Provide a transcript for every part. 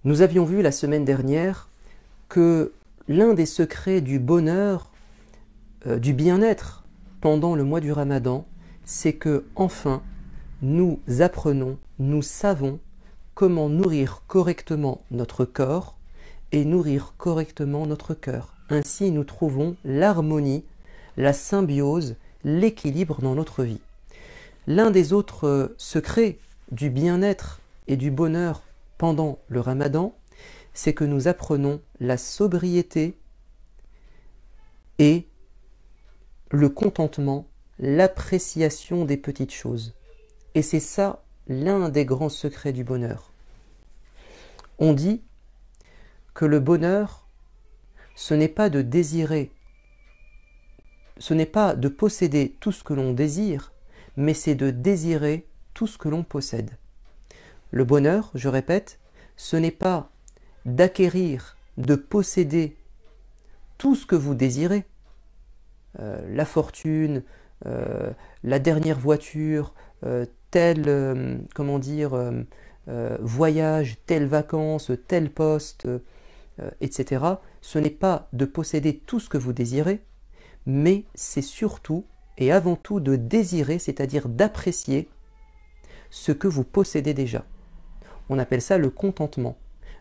Nous avions vu la semaine dernière que l'un des secrets du bonheur, du bien-être pendant le mois du Ramadan, c'est que enfin nous apprenons, nous savons comment nourrir correctement notre corps et nourrir correctement notre cœur. Ainsi nous trouvons l'harmonie, la symbiose, l'équilibre dans notre vie. L'un des autres secrets du bien-être et du bonheur pendant le Ramadan, c'est que nous apprenons la sobriété et le contentement, l'appréciation des petites choses. Et c'est ça l'un des grands secrets du bonheur. On dit que le bonheur, ce n'est pas de désirer, ce n'est pas de posséder tout ce que l'on désire, mais c'est de désirer tout ce que l'on possède. Le bonheur, je répète, ce n'est pas d'acquérir, de posséder tout ce que vous désirez, la fortune, la dernière voiture, tel, voyage, telle vacances, tel poste, etc. Ce n'est pas de posséder tout ce que vous désirez, mais c'est surtout et avant tout de désirer, c'est-à-dire d'apprécier ce que vous possédez déjà. On appelle ça le contentement.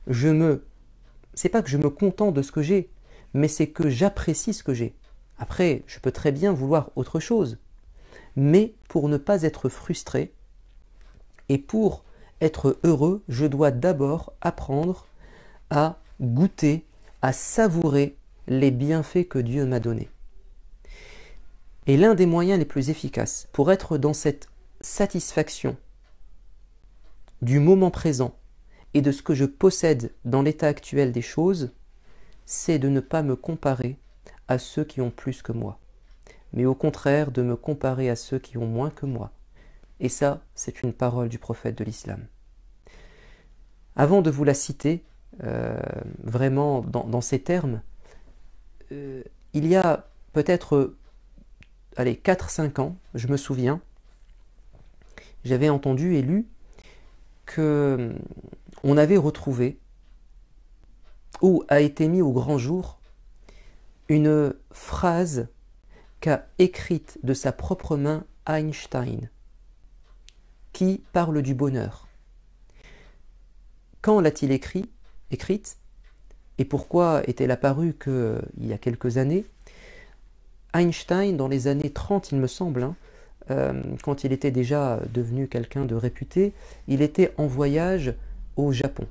C'est pas que je me contente de ce que j'ai, mais c'est que j'apprécie ce que j'ai. Après, je peux très bien vouloir autre chose, mais pour ne pas être frustré et pour être heureux, je dois d'abord apprendre à goûter, à savourer les bienfaits que Dieu m'a donnés. Et l'un des moyens les plus efficaces pour être dans cette satisfaction du moment présent et de ce que je possède dans l'état actuel des choses, c'est de ne pas me comparer à ceux qui ont plus que moi, mais au contraire de me comparer à ceux qui ont moins que moi. Et ça, c'est une parole du prophète de l'islam. Avant de vous la citer, vraiment dans ces termes, il y a peut-être 4-5 ans, je me souviens, j'avais entendu et lu que on avait retrouvé ou a été mis au grand jour une phrase qu'a écrite de sa propre main Einstein, qui parle du bonheur. Quand l'a-t-il écrite, et pourquoi est-elle apparue qu'il y a quelques années? Einstein, dans les années 30, il me semble, quand il était déjà devenu quelqu'un de réputé, il était en voyage au Japon.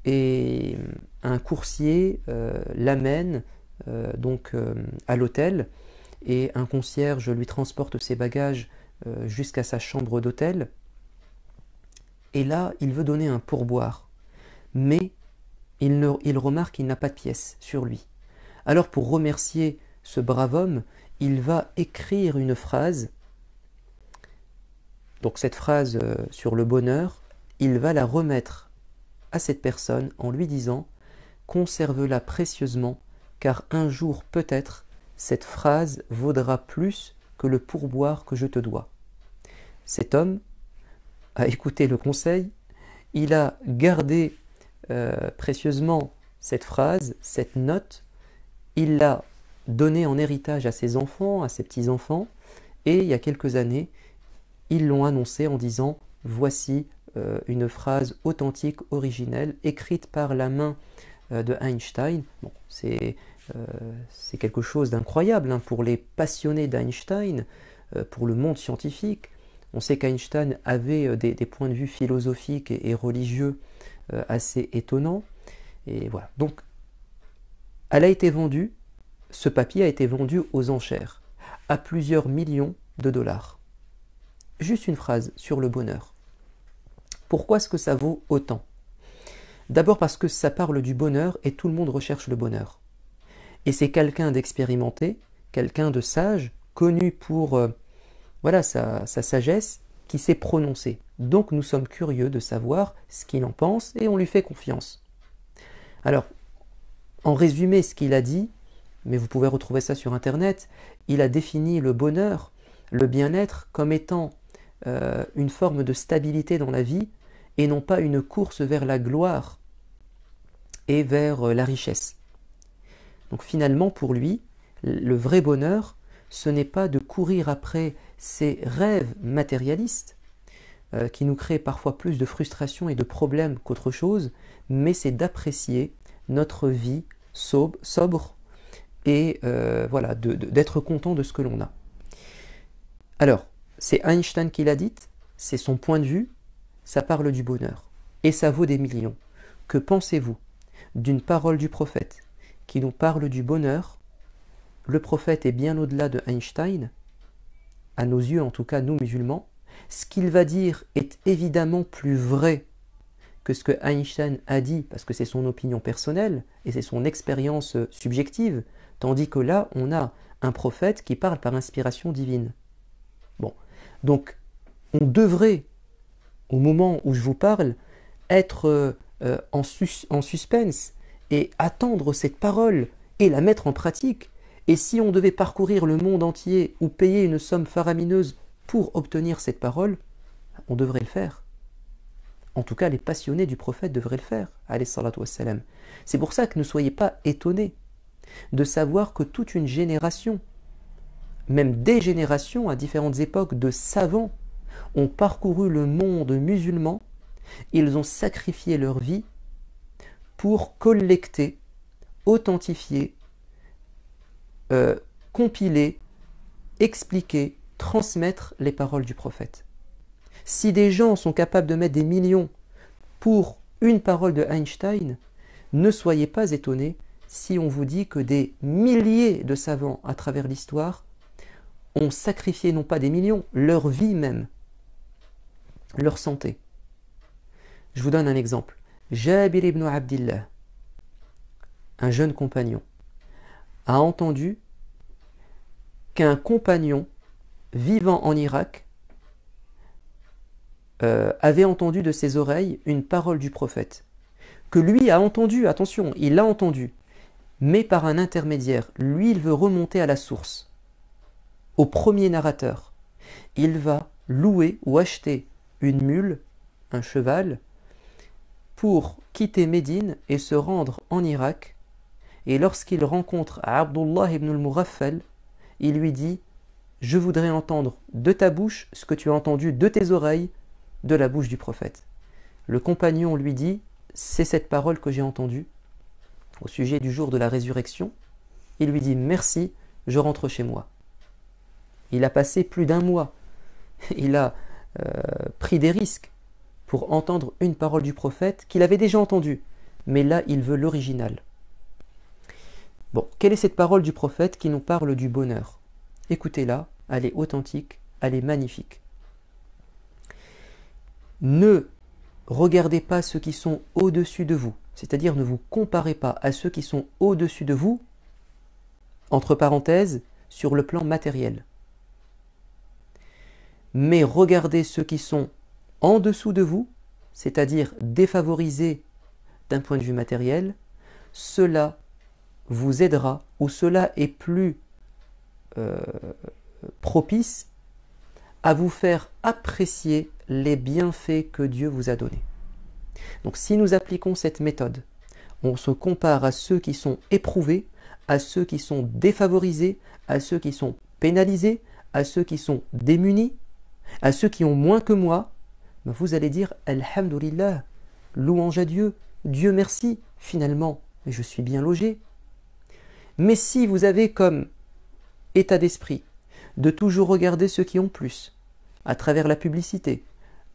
Et un coursier l'amène à l'hôtel, et un concierge lui transporte ses bagages jusqu'à sa chambre d'hôtel. Et là, il veut donner un pourboire, mais il remarque qu'il n'a pas de pièces sur lui. Alors, pour remercier ce brave homme, il va écrire une phrase. Donc cette phrase sur le bonheur, il va la remettre à cette personne en lui disant « Conserve-la précieusement, car un jour peut-être cette phrase vaudra plus que le pourboire que je te dois. » Cet homme a écouté le conseil, il a gardé précieusement cette phrase, cette note, il l'a donnée en héritage à ses enfants, à ses petits-enfants, et il y a quelques années, ils l'ont annoncé en disant « Voici une phrase authentique, originelle, écrite par la main de Einstein. » Bon, c'est quelque chose d'incroyable pour les passionnés d'Einstein, pour le monde scientifique. On sait qu'Einstein avait des points de vue philosophiques et religieux assez étonnants. Et voilà. Donc, elle a été vendue, ce papier a été vendu aux enchères, à plusieurs millions de dollars. Juste une phrase sur le bonheur. Pourquoi est-ce que ça vaut autant? D'abord parce que ça parle du bonheur et tout le monde recherche le bonheur. Et c'est quelqu'un d'expérimenté, quelqu'un de sage, connu pour sa sagesse, qui s'est prononcé. Donc nous sommes curieux de savoir ce qu'il en pense et on lui fait confiance. Alors, en résumé ce qu'il a dit, mais vous pouvez retrouver ça sur internet, il a défini le bonheur, le bien-être comme étant une forme de stabilité dans la vie et non pas une course vers la gloire et vers la richesse. Donc finalement, pour lui, le vrai bonheur, ce n'est pas de courir après ces rêves matérialistes qui nous créent parfois plus de frustration et de problèmes qu'autre chose, mais c'est d'apprécier notre vie sobre et voilà, d'être content de ce que l'on a. Alors, c'est Einstein qui l'a dit, c'est son point de vue, ça parle du bonheur. Et ça vaut des millions. Que pensez-vous d'une parole du prophète qui nous parle du bonheur? Le prophète est bien au-delà de Einstein, à nos yeux en tout cas, nous musulmans. Ce qu'il va dire est évidemment plus vrai que ce que Einstein a dit, parce que c'est son opinion personnelle et c'est son expérience subjective, tandis que là, on a un prophète qui parle par inspiration divine. Bon, donc on devrait, au moment où je vous parle, être en suspense et attendre cette parole et la mettre en pratique. Et si on devait parcourir le monde entier ou payer une somme faramineuse pour obtenir cette parole, on devrait le faire. En tout cas, les passionnés du prophète devraient le faire, alayhi salatu wassalam. C'est pour ça que ne soyez pas étonnés de savoir que toute une génération, même des générations à différentes époques de savants, ont parcouru le monde musulman. Ils ont sacrifié leur vie pour collecter, authentifier, compiler, expliquer, transmettre les paroles du prophète. Si des gens sont capables de mettre des millions pour une parole de Einstein, ne soyez pas étonnés si on vous dit que des milliers de savants à travers l'histoire ont sacrifié non pas des millions, leur vie même, leur santé. Je vous donne un exemple. Jabir ibn Abdillah, un jeune compagnon, a entendu qu'un compagnon vivant en Irak avait entendu de ses oreilles une parole du prophète, que lui a entendu, attention, il l'a entendu, mais par un intermédiaire. Lui, il veut remonter à la source, au premier narrateur. Il va louer ou acheter une mule, un cheval, pour quitter Médine et se rendre en Irak. Et lorsqu'il rencontre Abdullah ibn al-Mughaffal, il lui dit « Je voudrais entendre de ta bouche ce que tu as entendu de tes oreilles, de la bouche du prophète. » Le compagnon lui dit « C'est cette parole que j'ai entendue au sujet du jour de la résurrection. » Il lui dit « Merci, je rentre chez moi. » Il a passé plus d'un mois. Il a pris des risques pour entendre une parole du prophète qu'il avait déjà entendue. Mais là, il veut l'original. Bon, quelle est cette parole du prophète qui nous parle du bonheur? Écoutez-la, elle est authentique, elle est magnifique. Ne regardez pas ceux qui sont au-dessus de vous, c'est-à-dire ne vous comparez pas à ceux qui sont au-dessus de vous, entre parenthèses, sur le plan matériel. Mais regardez ceux qui sont en dessous de vous, c'est-à-dire défavorisés d'un point de vue matériel, cela vous aidera, ou cela est plus propice à vous faire apprécier les bienfaits que Dieu vous a donnés. Donc si nous appliquons cette méthode, on se compare à ceux qui sont éprouvés, à ceux qui sont défavorisés, à ceux qui sont pénalisés, à ceux qui sont démunis, à ceux qui ont moins que moi, vous allez dire « Alhamdulillah, louange à Dieu, Dieu merci, finalement, je suis bien logé. » Mais si vous avez comme état d'esprit de toujours regarder ceux qui ont plus, à travers la publicité,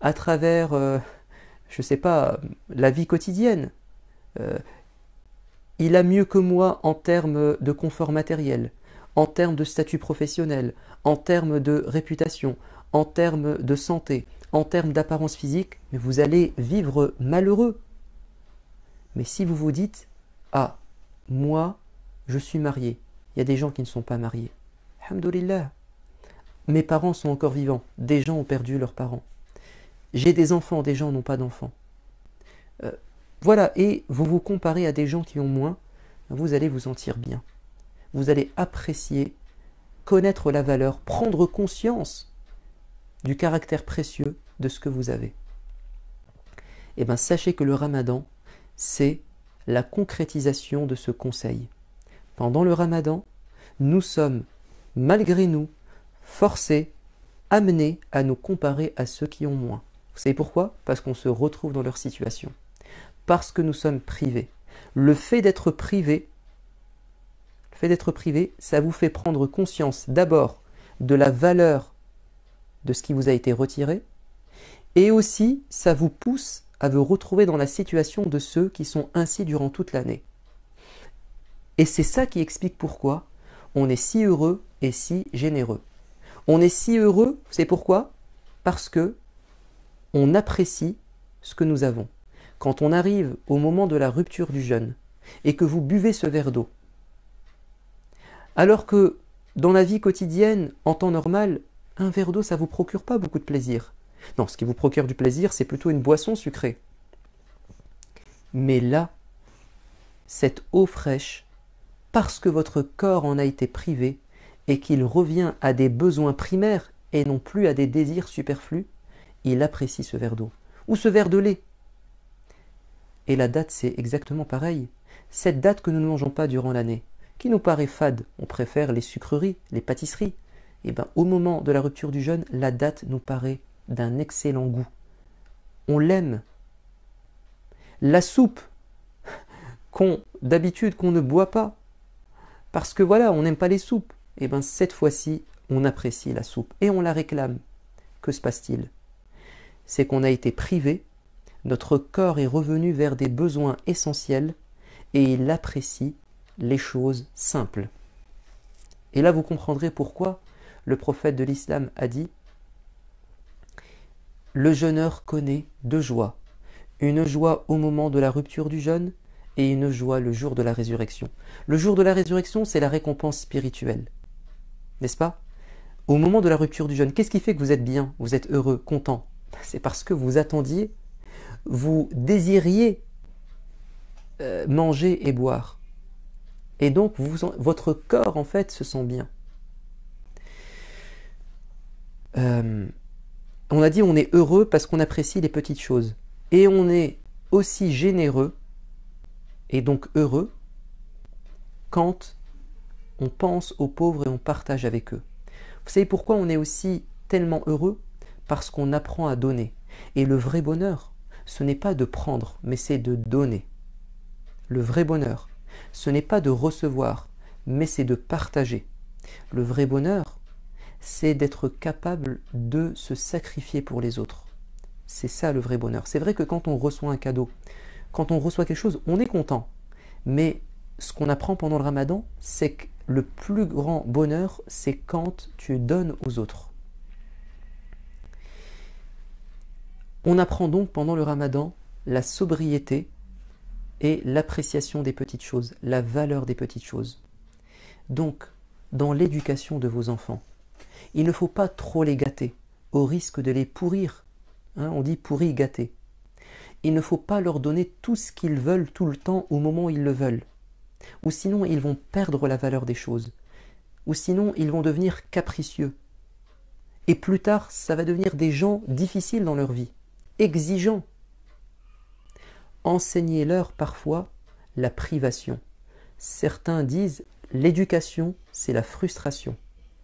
à travers, je ne sais pas, la vie quotidienne, il a mieux que moi en termes de confort matériel, en termes de statut professionnel, en termes de réputation, en termes de santé, en termes d'apparence physique, mais vous allez vivre malheureux. Mais si vous vous dites « Ah, moi, je suis marié. Il y a des gens qui ne sont pas mariés. Alhamdulillah. Mes parents sont encore vivants. Des gens ont perdu leurs parents. J'ai des enfants, des gens n'ont pas d'enfants. » Voilà, et vous vous comparez à des gens qui ont moins, vous allez vous sentir bien. Vous allez apprécier, connaître la valeur, prendre conscience du caractère précieux de ce que vous avez. Eh bien, sachez que le Ramadan, c'est la concrétisation de ce conseil. Pendant le Ramadan, nous sommes, malgré nous, forcés, amenés à nous comparer à ceux qui ont moins. Vous savez pourquoi? Parce qu'on se retrouve dans leur situation. Parce que nous sommes privés. Le fait d'être privé, ça vous fait prendre conscience d'abord de la valeur de ce qui vous a été retiré, et aussi ça vous pousse à vous retrouver dans la situation de ceux qui sont ainsi durant toute l'année. Et c'est ça qui explique pourquoi on est si heureux et si généreux. On est si heureux, c'est pourquoi? Parce que on apprécie ce que nous avons. Quand on arrive au moment de la rupture du jeûne et que vous buvez ce verre d'eau, alors que dans la vie quotidienne, en temps normal, un verre d'eau, ça ne vous procure pas beaucoup de plaisir. Non, ce qui vous procure du plaisir, c'est plutôt une boisson sucrée. Mais là, cette eau fraîche, parce que votre corps en a été privé et qu'il revient à des besoins primaires et non plus à des désirs superflus, il apprécie ce verre d'eau. Ou ce verre de lait. Et la date, c'est exactement pareil. Cette date que nous ne mangeons pas durant l'année, qui nous paraît fade, on préfère les sucreries, les pâtisseries. Et bien, au moment de la rupture du jeûne, la date nous paraît d'un excellent goût. On l'aime. La soupe, d'habitude qu'on ne boit pas, parce que voilà, on n'aime pas les soupes. Et bien, cette fois-ci, on apprécie la soupe et on la réclame. Que se passe-t-il? C'est qu'on a été privé, notre corps est revenu vers des besoins essentiels et il apprécie les choses simples. Et là, vous comprendrez pourquoi le prophète de l'islam a dit « Le jeûneur connaît deux joies, une joie au moment de la rupture du jeûne et une joie le jour de la résurrection. » Le jour de la résurrection, c'est la récompense spirituelle, n'est-ce pas? Au moment de la rupture du jeûne, qu'est-ce qui fait que vous êtes bien, vous êtes heureux, content? C'est parce que vous attendiez, vous désiriez manger et boire. Et donc, votre corps, en fait, se sent bien. On a dit on est heureux parce qu'on apprécie les petites choses. Et on est aussi généreux, et donc heureux, quand on pense aux pauvres et on partage avec eux. Vous savez pourquoi on est aussi tellement heureux? Parce qu'on apprend à donner. Et le vrai bonheur, ce n'est pas de prendre, mais c'est de donner. Le vrai bonheur, ce n'est pas de recevoir, mais c'est de partager. Le vrai bonheur, c'est d'être capable de se sacrifier pour les autres. C'est ça le vrai bonheur. C'est vrai que quand on reçoit un cadeau, quand on reçoit quelque chose, on est content. Mais ce qu'on apprend pendant le Ramadan, c'est que le plus grand bonheur, c'est quand tu donnes aux autres. On apprend donc pendant le Ramadan la sobriété et l'appréciation des petites choses, la valeur des petites choses. Donc, dans l'éducation de vos enfants, il ne faut pas trop les gâter, au risque de les pourrir. On dit pourri gâté. Il ne faut pas leur donner tout ce qu'ils veulent tout le temps au moment où ils le veulent. Ou sinon, ils vont perdre la valeur des choses. Ou sinon, ils vont devenir capricieux. Et plus tard, ça va devenir des gens difficiles dans leur vie, exigeants. Enseignez-leur parfois la privation. Certains disent l'éducation, c'est la frustration.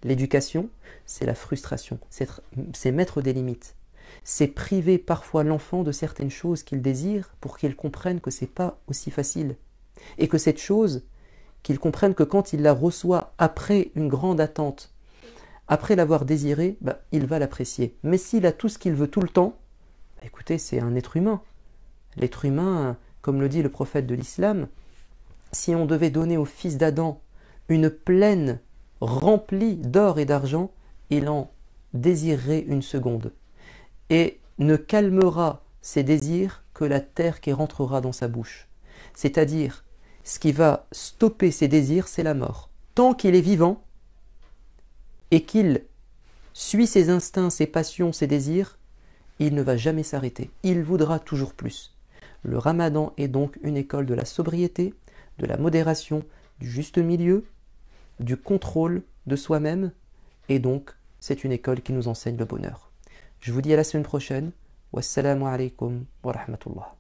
L'éducation, c'est la frustration. C'est mettre des limites. C'est priver parfois l'enfant de certaines choses qu'il désire pour qu'il comprenne que ce n'est pas aussi facile. Et que cette chose, qu'il comprenne que quand il la reçoit après une grande attente, après l'avoir désirée, il va l'apprécier. Mais s'il a tout ce qu'il veut tout le temps, écoutez, c'est un être humain. L'être humain, comme le dit le prophète de l'islam, si on devait donner au fils d'Adam une plaine remplie d'or et d'argent, il en désirerait une seconde. Et ne calmera ses désirs que la terre qui rentrera dans sa bouche. C'est-à-dire, ce qui va stopper ses désirs, c'est la mort. Tant qu'il est vivant et qu'il suit ses instincts, ses passions, ses désirs, il ne va jamais s'arrêter. Il voudra toujours plus. Le Ramadan est donc une école de la sobriété, de la modération, du juste milieu, du contrôle de soi-même, et donc c'est une école qui nous enseigne le bonheur. Je vous dis à la semaine prochaine. Wassalamu alaikum wa rahmatullah.